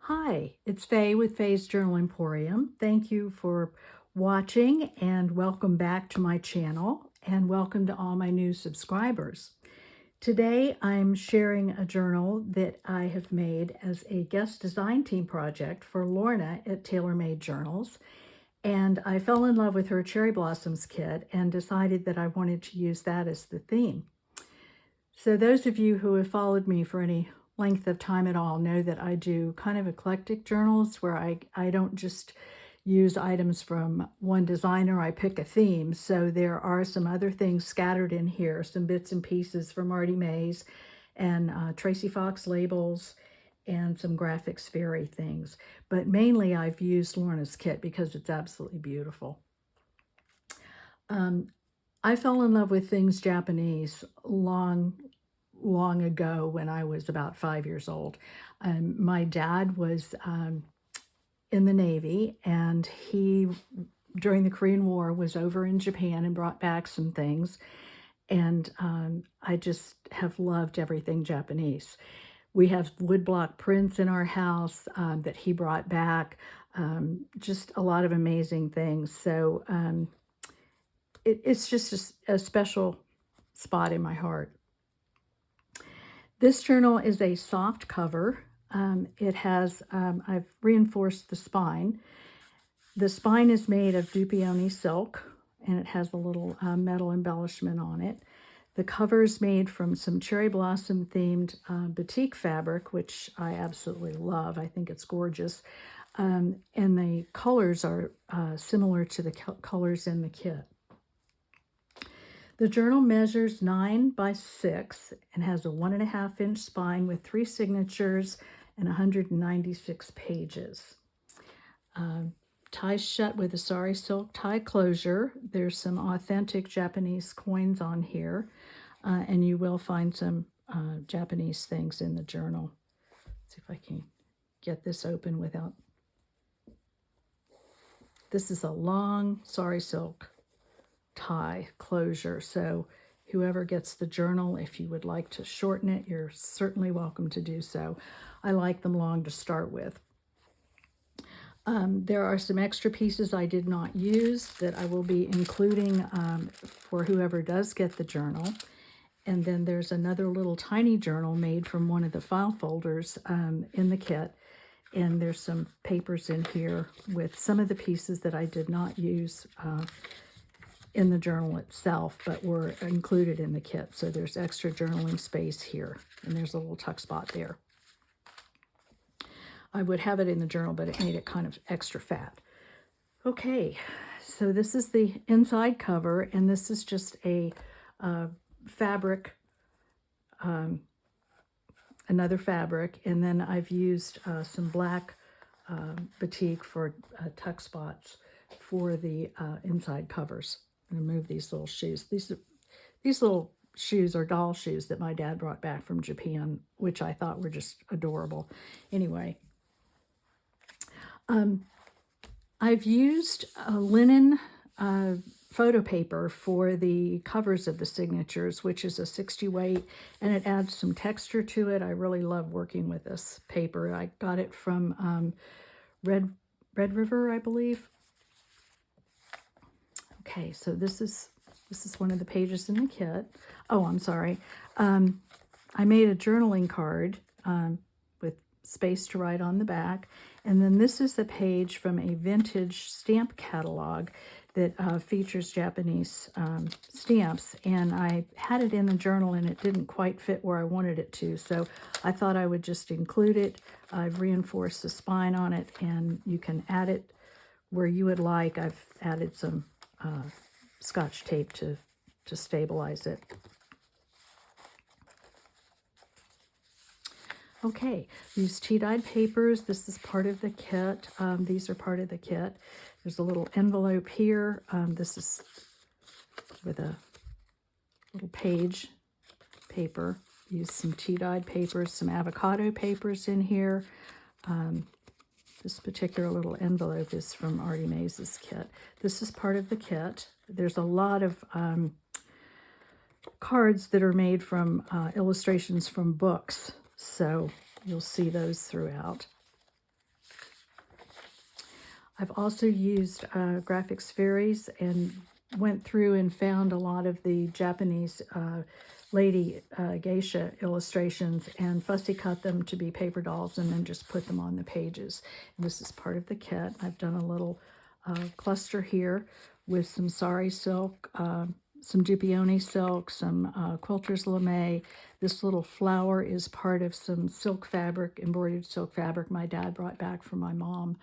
Hi, it's Faye with Faye's Journal Emporium. Thank you for watching and welcome back to my channel and welcome to all my new subscribers. Today I'm sharing a journal that I have made as a guest design team project for Lorna at TaylorMade Journals. And I fell in love with her Cherry Blossoms kit and decided that I wanted to use that as the theme. So those of you who have followed me for any length of time at all know that I do kind of eclectic journals where I don't just use items from one designer, I pick a theme. So there are some other things scattered in here, some bits and pieces from Artie Mays and Tracy Fox labels and some Graphics Fairy things. But mainly I've used Lorna's kit because it's absolutely beautiful. I fell in love with things Japanese long ago when I was about 5 years old. My dad was in the Navy, and he, during the Korean War, was over in Japan and brought back some things. And I just have loved everything Japanese. We have woodblock prints in our house that he brought back, just a lot of amazing things. So it's just a special spot in my heart. This journal is a soft cover. It has, I've reinforced the spine. The spine is made of Dupioni silk, and it has a little metal embellishment on it. The cover is made from some cherry blossom themed batik fabric, which I absolutely love. I think it's gorgeous. And the colors are similar to the colors in the kit. The journal measures 9 by 6 and has a 1.5-inch spine with 3 signatures and 196 pages. Ties shut with a sari silk tie closure. There's some authentic Japanese coins on here, and you will find some Japanese things in the journal. Let's see if I can get this open without... This is a long sari silk tie closure, so whoever gets the journal, if you would like to shorten it, you're certainly welcome to do so. I like them long to start with. There are some extra pieces I did not use that I will be including for whoever does get the journal. And then there's another little tiny journal made from one of the file folders in the kit. And there's some papers in here with some of the pieces that I did not use in the journal itself, but were included in the kit. So there's extra journaling space here, and there's a little tuck spot there. I would have it in the journal, but it made it kind of extra fat. Okay, so this is the inside cover, and this is just a fabric, another fabric, and then I've used some black batik for tuck spots for the inside covers. Remove these little shoes. These little shoes are doll shoes that my dad brought back from Japan, which I thought were just adorable. Anyway, I've used linen photo paper for the covers of the signatures, which is a 60 weight, and it adds some texture to it. I really love working with this paper. I got it from Red River, I believe. Okay, so this is one of the pages in the kit. Oh, I'm sorry. I made a journaling card with space to write on the back. And then this is a page from a vintage stamp catalog that features Japanese stamps. And I had it in the journal and it didn't quite fit where I wanted it to. So I thought I would just include it. I've reinforced the spine on it, and you can add it where you would like. I've added some Scotch tape to stabilize it. Okay, use tea-dyed papers. This is part of the kit. These are part of the kit. There's a little envelope here. This is with a little page paper. Use some tea-dyed papers, some avocado papers in here. This particular little envelope is from Artie Mays' kit. This is part of the kit. There's a lot of cards that are made from illustrations from books, so you'll see those throughout. I've also used graphics fairies and went through and found a lot of the Japanese lady geisha illustrations and fussy cut them to be paper dolls and then just put them on the pages. And this is part of the kit. I've done a little cluster here with some sari silk, some Dupioni silk, some quilter's lame. This little flower is part of some silk fabric, embroidered silk fabric my dad brought back from my mom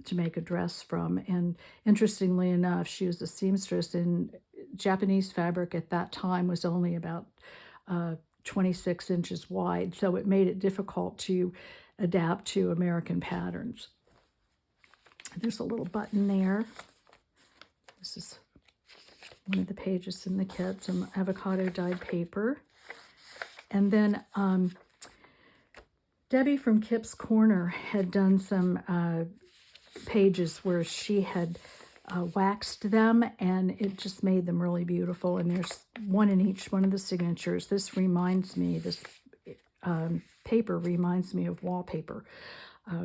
to make a dress from. And interestingly enough, she was a seamstress, and Japanese fabric at that time was only about 26 inches wide, so it made it difficult to adapt to American patterns. There's a little button there. This is one of the pages in the kit, some avocado dyed paper. And then Debbie from Kip's Corner had done some pages where she had waxed them, and it just made them really beautiful. And there's one in each one of the signatures. This reminds me, this paper reminds me of wallpaper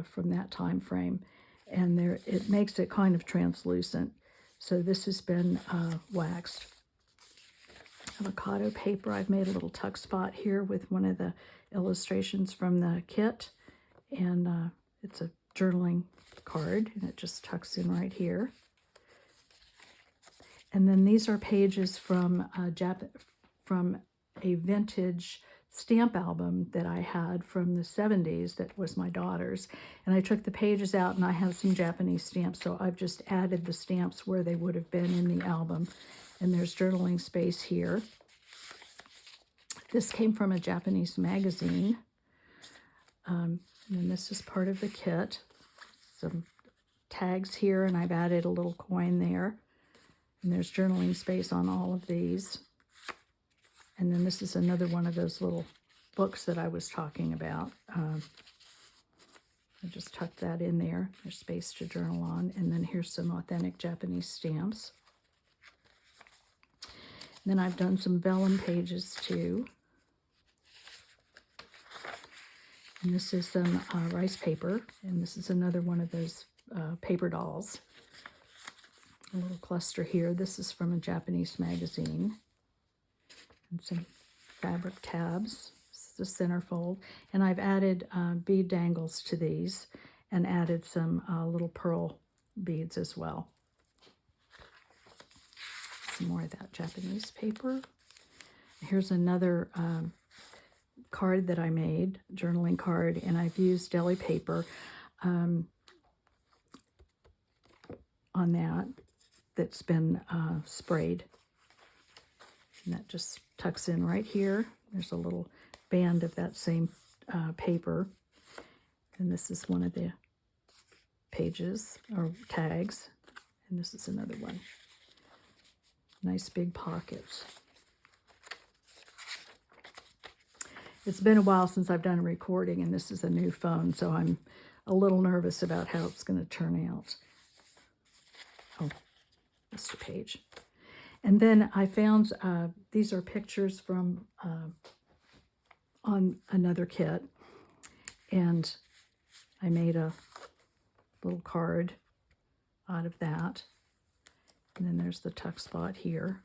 from that time frame. And there, it makes it kind of translucent. So this has been waxed. Avocado paper. I've made a little tuck spot here with one of the illustrations from the kit. And it's a journaling card, and it just tucks in right here. And then these are pages from a vintage stamp album that I had from the 70s that was my daughter's. And I took the pages out, and I have some Japanese stamps, so I've just added the stamps where they would have been in the album. And there's journaling space here. This came from a Japanese magazine. And this is part of the kit. Some tags here, and I've added a little coin there. And there's journaling space on all of these. And then this is another one of those little books that I was talking about. I just tucked that in there. There's space to journal on. And then here's some authentic Japanese stamps. And then I've done some vellum pages too. And this is some rice paper. And this is another one of those paper dolls. A little cluster here. This is from a Japanese magazine. And some fabric tabs. This is the centerfold. And I've added bead dangles to these and added some little pearl beads as well. Some more of that Japanese paper. Here's another card that I made, journaling card, and I've used deli paper on that that's been sprayed. And that just tucks in right here. There's a little band of that same paper. And this is one of the pages or tags. And this is another one. Nice big pockets. It's been a while since I've done a recording, and this is a new phone, so I'm a little nervous about how it's going to turn out. Oh, just a page. And then I found these are pictures from on another kit, and I made a little card out of that. And then there's the tuck spot here.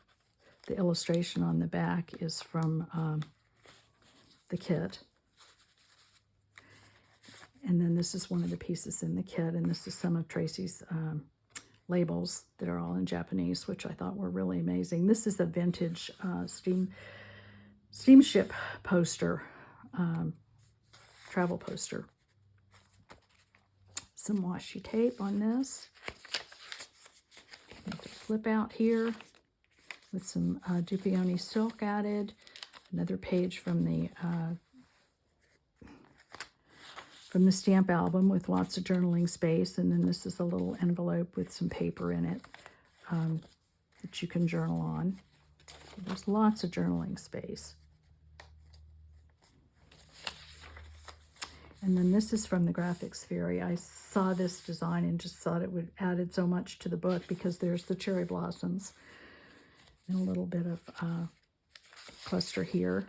The illustration on the back is from the kit. And then this is one of the pieces in the kit, and this is some of Tracy's labels that are all in Japanese, which I thought were really amazing. This is a vintage steamship poster, travel poster. Some washi tape on this. Flip out here with some Dupioni silk added. Another page from the stamp album with lots of journaling space. And then this is a little envelope with some paper in it that you can journal on. So there's lots of journaling space. And then this is from the Graphics Fairy. I saw this design and just thought it would added so much to the book because there's the cherry blossoms and a little bit of cluster here.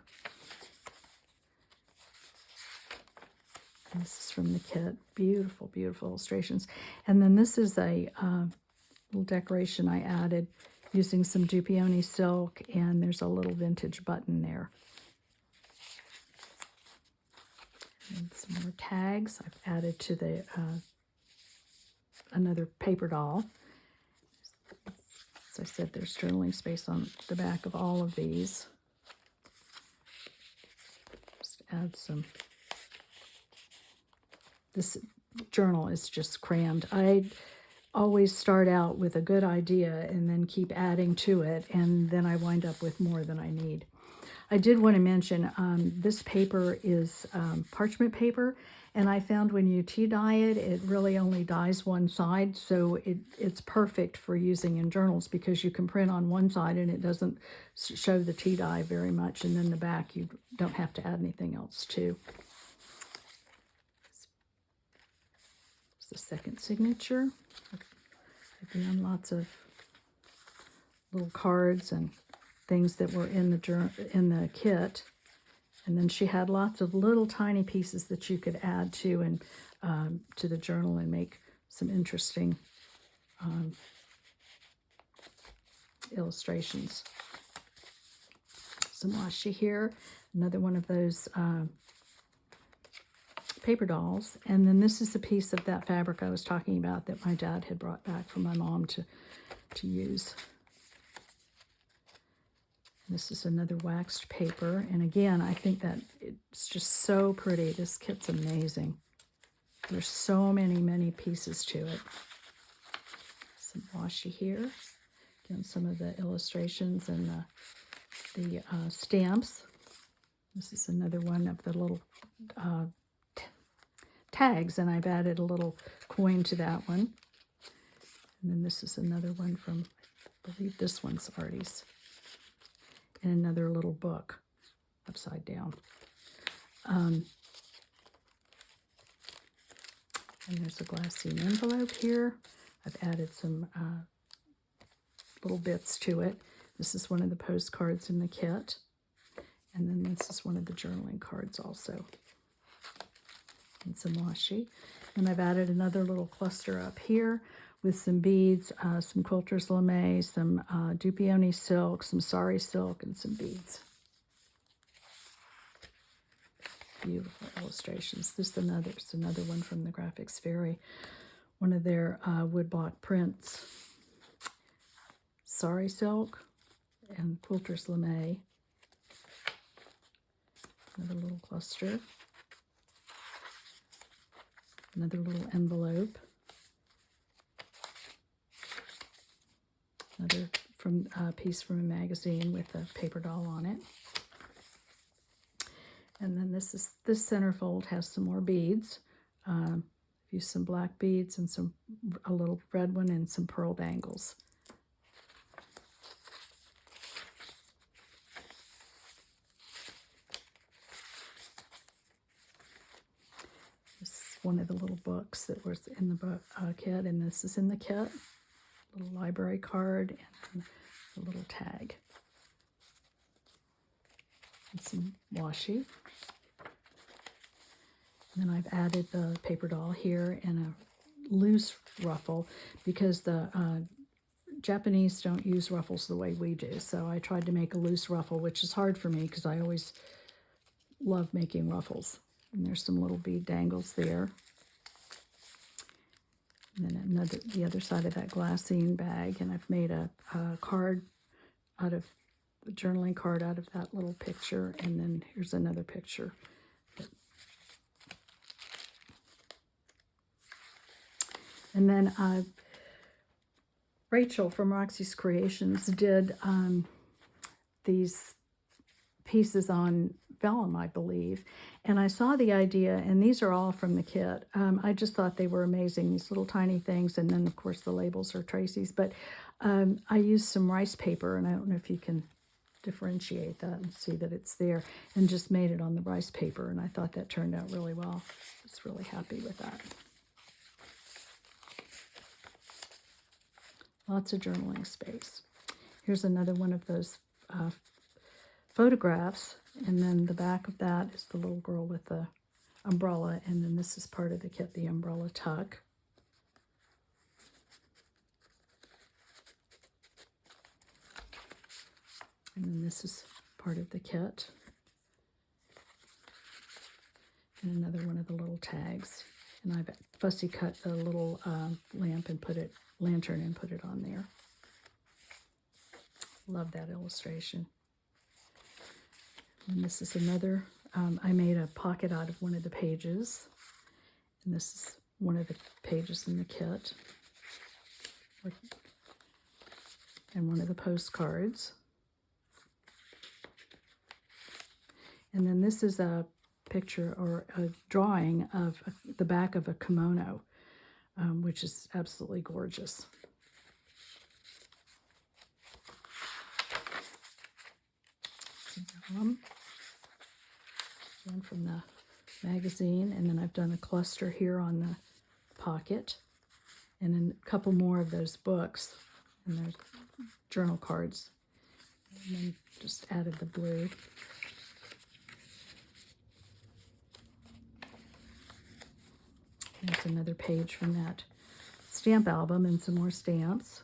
This is from the kit. Beautiful, beautiful illustrations. And then this is a little decoration I added using some Dupioni silk, and there's a little vintage button there. And some more tags I've added to the another paper doll. As I said, there's journaling space on the back of all of these. Just add some. This journal is just crammed. I always start out with a good idea and then keep adding to it, and then I wind up with more than I need. I did want to mention this paper is parchment paper, and I found when you tea dye it, it really only dyes one side, so it's perfect for using in journals because you can print on one side and it doesn't show the tea dye very much, and then the back you don't have to add anything else to. It's the second signature. Again, lots of little cards and things that were in the kit, and then she had lots of little tiny pieces that you could add to and to the journal and make some interesting illustrations. Some washi here, another one of those paper dolls, and then this is a piece of that fabric I was talking about that my dad had brought back from my mom to use. This is another waxed paper, and again, I think that it's just so pretty. This kit's amazing. There's so many pieces to it. Some washi here. Again, some of the illustrations and the stamps. This is another one of the little tags, and I've added a little coin to that one. And then this is another one from, I believe this one's Artie's. And another little book upside down. And there's a glassine envelope here. I've added some little bits to it. This is one of the postcards in the kit. And then this is one of the journaling cards also. And some washi. And I've added another little cluster up here with some beads, some quilter's lame, some Dupioni silk, some sari silk, and some beads. Beautiful illustrations. This is another one from the Graphics Fairy, one of their woodblock prints. Sari silk and quilter's lame. Another little cluster. Another little envelope. Another piece from a magazine with a paper doll on it. And then this centerfold has some more beads. Used some black beads and a little red one and some pearl bangles. This is one of the little books that was in the book kit, and this is in the kit. Little library card and a little tag. And some washi. And then I've added the paper doll here and a loose ruffle because the Japanese don't use ruffles the way we do. So I tried to make a loose ruffle, which is hard for me because I always love making ruffles. And there's some little bead dangles there. And then the other side of that glassine bag, and I've made a card out of the journaling card out of that little picture, and then here's another picture. And then Rachel from Roxy's Creations did these pieces on vellum, I believe. And I saw the idea, and these are all from the kit. I just thought they were amazing, these little tiny things. And then, of course, the labels are Tracy's. But I used some rice paper, and I don't know if you can differentiate that and see that it's there, and just made it on the rice paper. And I thought that turned out really well. I was really happy with that. Lots of journaling space. Here's another one of those photographs, and then the back of that is the little girl with the umbrella, and then this is part of the kit, the umbrella tuck. And then this is part of the kit. And another one of the little tags. And I've fussy cut a little lantern and put it on there. Love that illustration. And this is another, I made a pocket out of one of the pages. And this is one of the pages in the kit. And one of the postcards. And then this is a picture or a drawing of the back of a kimono, which is absolutely gorgeous. Again from the magazine, and then I've done a cluster here on the pocket, and then a couple more of those books, and there's journal cards, and then just added the blue. There's another page from that stamp album and some more stamps.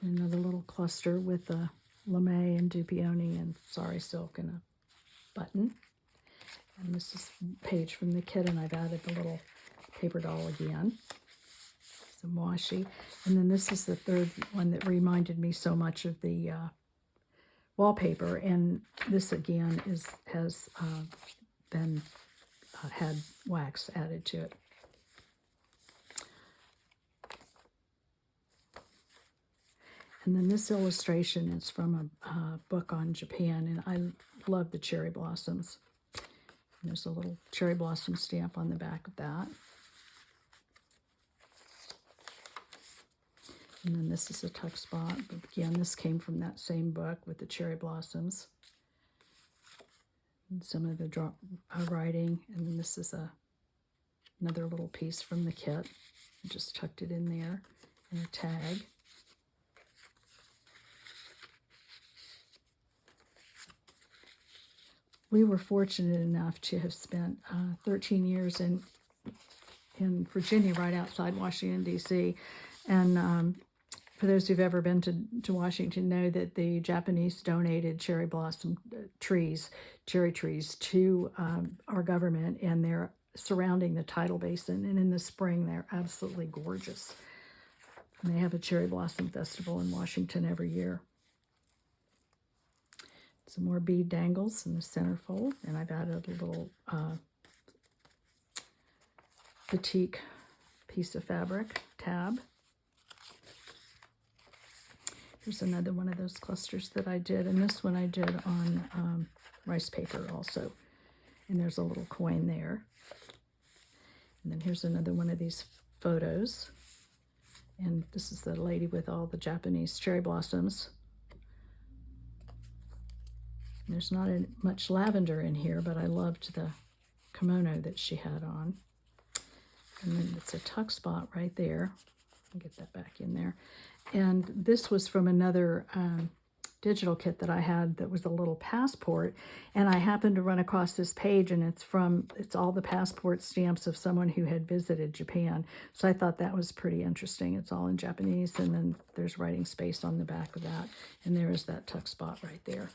And another little cluster with a lame and dupioni and sari silk and a button. And this is a page from the kit, and I've added the little paper doll again. Some washi. And then this is the third one that reminded me so much of the wallpaper. And this again has been had wax added to it. And then this illustration is from a book on Japan, and I love the cherry blossoms. And there's a little cherry blossom stamp on the back of that. And then this is a tuck spot. But again, this came from that same book with the cherry blossoms. And some of the writing. And then this is another little piece from the kit. I just tucked it in there. And a tag. We were fortunate enough to have spent 13 years in Virginia, right outside Washington, D.C. And for those who've ever been to Washington know that the Japanese donated cherry blossom trees, cherry trees, to our government, and they're surrounding the tidal basin. And in the spring, they're absolutely gorgeous. And they have a cherry blossom festival in Washington every year. Some more bead dangles in the centerfold, and I've added a little batik piece of fabric tab. Here's another one of those clusters that I did, and this one I did on rice paper also. And there's a little coin there. And then here's another one of these photos. And this is the lady with all the Japanese cherry blossoms. There's not much lavender in here, but I loved the kimono that she had on. And then it's a tuck spot right there. I'll get that back in there. And this was from another digital kit that I had that was a little passport. And I happened to run across this page, and it's all the passport stamps of someone who had visited Japan. So I thought that was pretty interesting. It's all in Japanese, and then there's writing space on the back of that. And there is that tuck spot right there.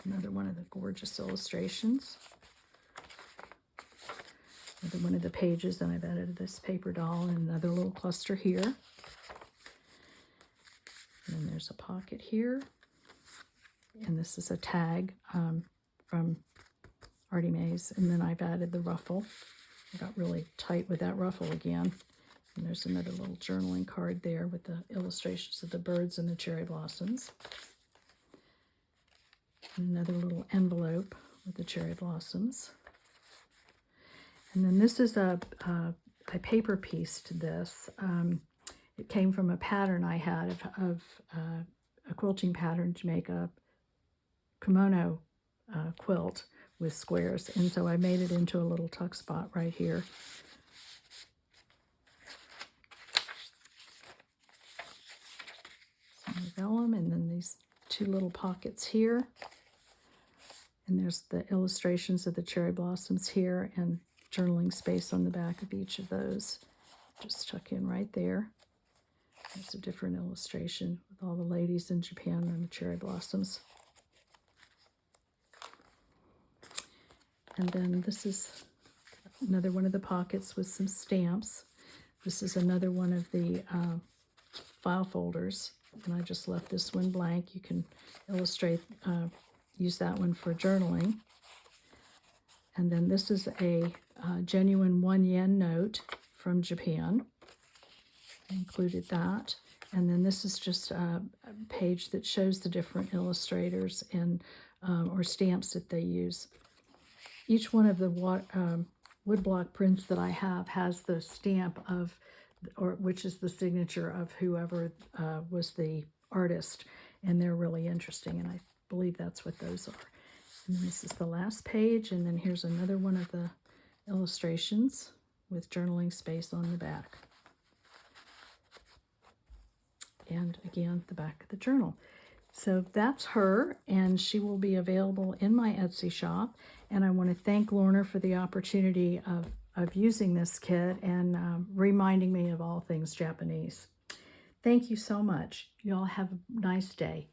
Another one of the gorgeous illustrations. Another one of the pages, and I've added this paper doll and another little cluster here. And then there's a pocket here. And this is a tag from Artie Mays. And then I've added the ruffle. I got really tight with that ruffle again. And there's another little journaling card there with the illustrations of the birds and the cherry blossoms. Another little envelope with the cherry blossoms. And then this is a paper piece to this. It came from a pattern I had of a quilting pattern to make a kimono quilt with squares. And so I made it into a little tuck spot right here. Some vellum, and then these two little pockets here. And there's the illustrations of the cherry blossoms here and journaling space on the back of each of those. Just tuck in right there. There's a different illustration with all the ladies in Japan and the cherry blossoms. And then this is another one of the pockets with some stamps. This is another one of the file folders, and I just left this one blank. You can use that one for journaling. And then this is a genuine 1 yen note from Japan. I included that. And then this is just a page that shows the different illustrators and or stamps that they use. Each one of the woodblock prints that I have has the stamp of, which is the signature of whoever was the artist, and they're really interesting, and I believe that's what those are. And this is the last page, and then here's another one of the illustrations with journaling space on the back. And again, the back of the journal. So that's her, and she will be available in my Etsy shop. And I want to thank Lorna for the opportunity of using this kit and reminding me of all things Japanese. Thank you so much. You all have a nice day.